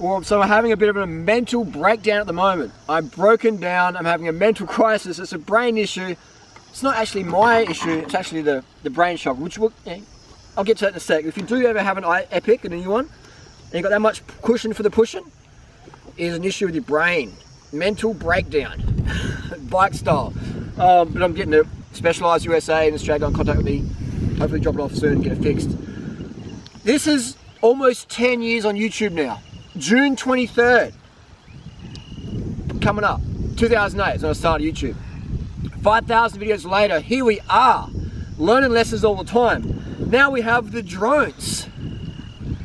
Well, so I'm having a bit of a mental breakdown at the moment. I'm broken down, I'm having a mental crisis, it's a brain issue. It's not actually my issue, it's actually the brain shock, which I'll get to that in a sec. If you do ever have an Epic, a new one, and you've got that much cushion for the pushing, is an issue with your brain. Mental breakdown, bike style. But I'm getting to Specialized USA in Australia, got in contact with me, hopefully drop it off soon and get it fixed. This is almost 10 years on YouTube now. June 23rd, coming up, 2008 is when I started YouTube. 5,000 videos later, here we are, learning lessons all the time. Now we have the drones.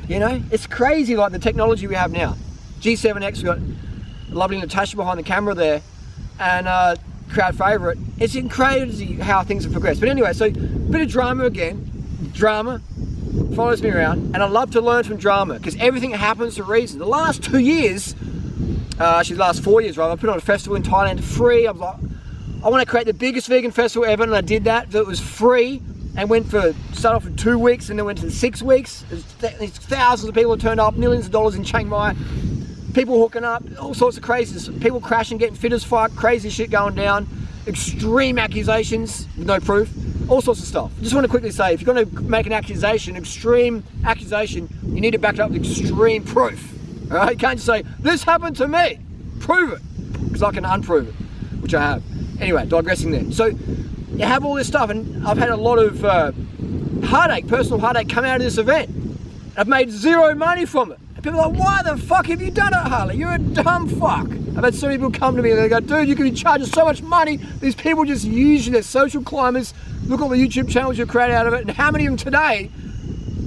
You know, it's crazy like the technology we have now. G7X, we got lovely Natasha behind the camera there, and crowd favorite. It's crazy how things have progressed. But anyway, so a bit of drama again. Drama follows me around, and I love to learn from drama because everything happens for a reason. The last 2 years, actually the last 4 years rather, I put on a festival in Thailand free. I was like, I want to create the biggest vegan festival ever, and I did that. It was free and started off for 2 weeks and then went to 6 weeks. There's thousands of people turned up, millions of dollars in Chiang Mai, people hooking up, all sorts of craziness, people crashing, getting fit as fuck, crazy shit going down, extreme accusations with no proof. All sorts of stuff. I just want to quickly say, if you're going to make an accusation, extreme accusation, you need to back it up with extreme proof. All right? You can't just say, this happened to me. Prove it. Because I can unprove it, which I have. Anyway, digressing there. So, you have all this stuff, and I've had a lot of heartache, personal heartache, come out of this event. I've made zero money from it. And people are like, why the fuck have you done it, Harley? You're a dumb fuck. I've had so many people come to me and they go, dude, you can be charging so much money. These people just use you, they're social climbers. Look at all the YouTube channels you create out of it, and how many of them today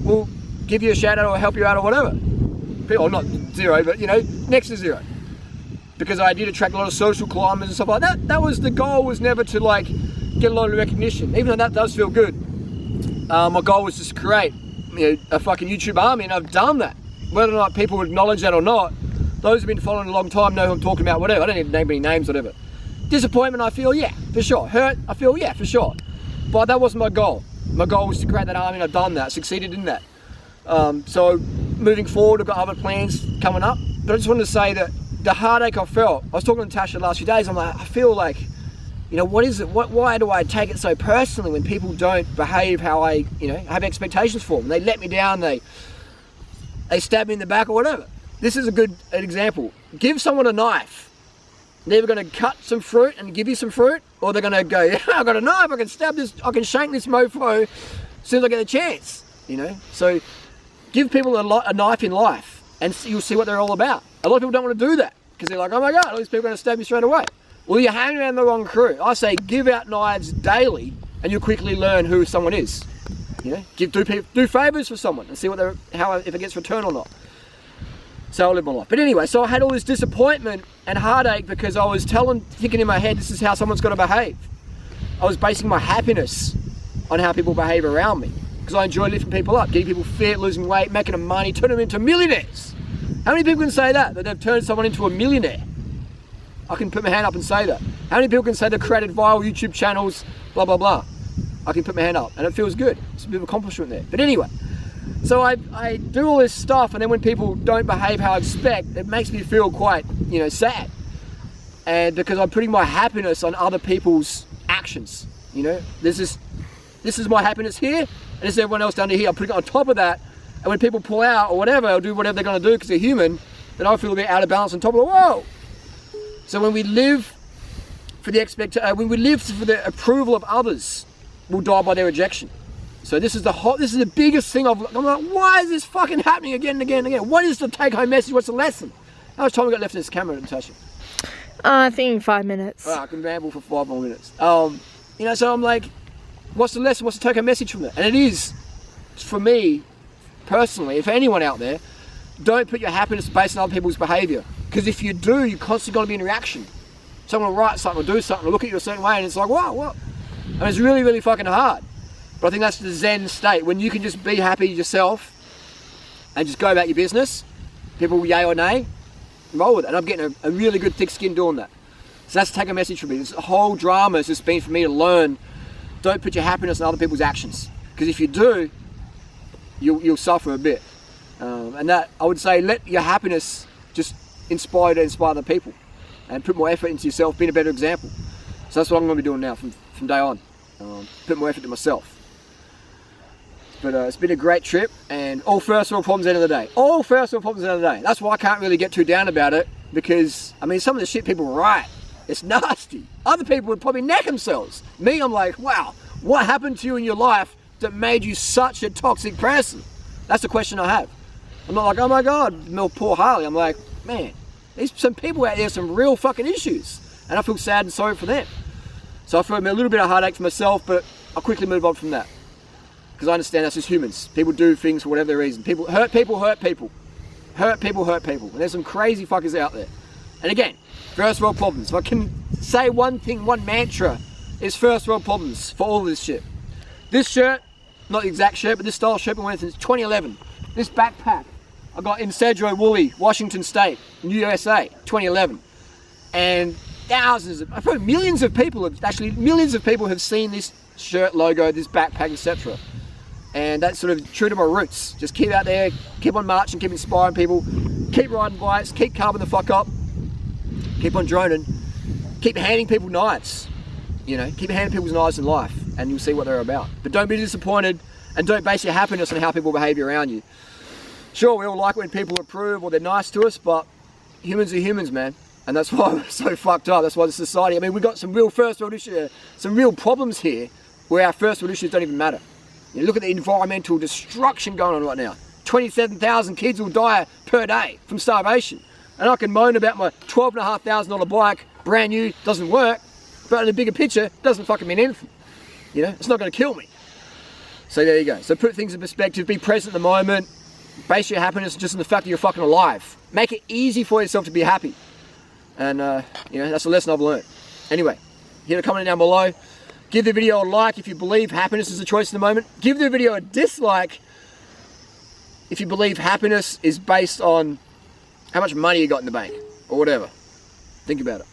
will give you a shout out or help you out or whatever? Or not zero, but you know, next to zero. Because I did attract a lot of social climbers and stuff like that. That was the goal, was never to like get a lot of recognition, even though that does feel good. My goal was just to create, you know, a fucking YouTube army, and I've done that. Whether or not people acknowledge that or not, those who've been following a long time know who I'm talking about, whatever. I don't need to name any names, whatever. Disappointment, I feel, yeah, for sure. Hurt, I feel, yeah, for sure. But that wasn't my goal. My goal was to create that army, and I've done that, succeeded in that. So moving forward, I've got other plans coming up. But I just wanted to say that the heartache I felt, I was talking to Natasha the last few days, I'm like, I feel like, you know, what is it? Why do I take it so personally when people don't behave how I, you know, have expectations for them? They let me down, they stab me in the back or whatever. This is an example. Give someone a knife. They're either going to cut some fruit and give you some fruit, or they're going to go, yeah, I've got a knife, I can stab this, I can shank this mofo as soon as I get a chance, you know? So give people a knife in life and you'll see what they're all about. A lot of people don't want to do that because they're like, oh my God, all these people are going to stab me straight away. Well, you're hanging around the wrong crew. I say give out knives daily and you'll quickly learn who someone is. You know, do favors for someone and see what if it gets returned or not. So I live my life. But anyway, so I had all this disappointment and heartache because I was thinking in my head, this is how someone's got to behave. I was basing my happiness on how people behave around me because I enjoy lifting people up, getting people fit, losing weight, making them money, turning them into millionaires. How many people can say that they've turned someone into a millionaire? I can put my hand up and say that. How many people can say they've created viral YouTube channels, blah, blah, blah? I can put my hand up and it feels good. It's a bit of accomplishment there. But anyway, so I do all this stuff, and then when people don't behave how I expect, it makes me feel quite, you know, sad. And because I'm putting my happiness on other people's actions, you know. This is my happiness here, and this is everyone else down here. I'm putting it on top of that, and when people pull out or whatever, or do whatever they're going to do because they're human, then I feel a bit out of balance on top of the whoa. So when we live for the approval of others, we'll die by their rejection. So this is the biggest thing I'm like, why is this fucking happening again and again and again? What is the take-home message? What's the lesson? How much time we got left in this camera, Natasha? I think 5 minutes. I can ramble for 5 more minutes. You know, so I'm like, what's the lesson? What's the take-home message from that? And it is, for me, personally, if anyone out there, don't put your happiness based on other people's behaviour. Because if you do, you're constantly going to be in reaction. Someone will write something or do something or look at you a certain way, and it's like, wow, what? And it's really, really fucking hard. But I think that's the Zen state, when you can just be happy yourself and just go about your business. People yay or nay, roll with it. And I'm getting a really good thick skin doing that. So that's take a message from me. This whole drama has just been for me to learn, don't put your happiness in other people's actions. Because if you do, you'll suffer a bit. And that, I would say, let your happiness just inspire other people and put more effort into yourself, being a better example. So that's what I'm going to be doing now from day on. Put more effort to myself. But it's been a great trip, and all first world problems at the end of the day. All first world problems at the end of the day. That's why I can't really get too down about it, because, I mean, some of the shit people write, it's nasty. Other people would probably neck themselves. Me, I'm like, wow, what happened to you in your life that made you such a toxic person? That's the question I have. I'm not like, oh my God, poor Harley. I'm like, man, there's some people out there with some real fucking issues, and I feel sad and sorry for them. So I feel a little bit of heartache for myself, but I'll quickly move on from that. Because I understand that's just humans. People do things for whatever their reason. People hurt people. Hurt people. And there's some crazy fuckers out there. And again, first world problems. If I can say one thing, one mantra, is first world problems for all of this shit. This shirt, not the exact shirt, but this style shirt been wearing since 2011. This backpack I got in Cedro Woolley, Washington State, USA, 2011. And probably millions of people have seen this shirt logo, this backpack, etc. And that's sort of true to my roots. Just keep out there, keep on marching, keep inspiring people, keep riding bikes, keep carving the fuck up, keep on droning, keep handing people knives. You know, keep handing people's knives in life, and you'll see what they're about. But don't be disappointed, and don't base your happiness on how people behave around you. Sure, we all like when people approve or they're nice to us, but humans are humans, man. And that's why we're so fucked up. That's why the society, I mean, we've got some real first world issues, some real problems here where our first world issues don't even matter. You look at the environmental destruction going on right now. 27,000 kids will die per day from starvation. And I can moan about my $12,500 bike, brand new, doesn't work, but in the bigger picture, it doesn't fucking mean anything. You know, it's not gonna kill me. So there you go. So put things in perspective, be present in the moment, base your happiness just on the fact that you're fucking alive. Make it easy for yourself to be happy. And you know, that's a lesson I've learned. Anyway, hit a comment down below. Give the video a like if you believe happiness is a choice in the moment. Give the video a dislike if you believe happiness is based on how much money you got in the bank or whatever. Think about it.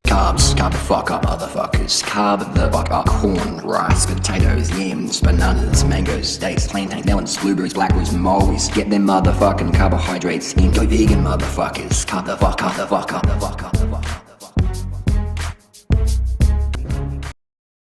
Carbs, carb the fuck up, motherfuckers. Carb the fuck up. Corn, rice, potatoes, yams, bananas, mangoes, dates, plantains, melons, blueberries, blackberries, mulberries. Get them motherfucking carbohydrates in. Go vegan, motherfuckers. Carb the fuck up, the fuck up, the fuck up, the fuck up.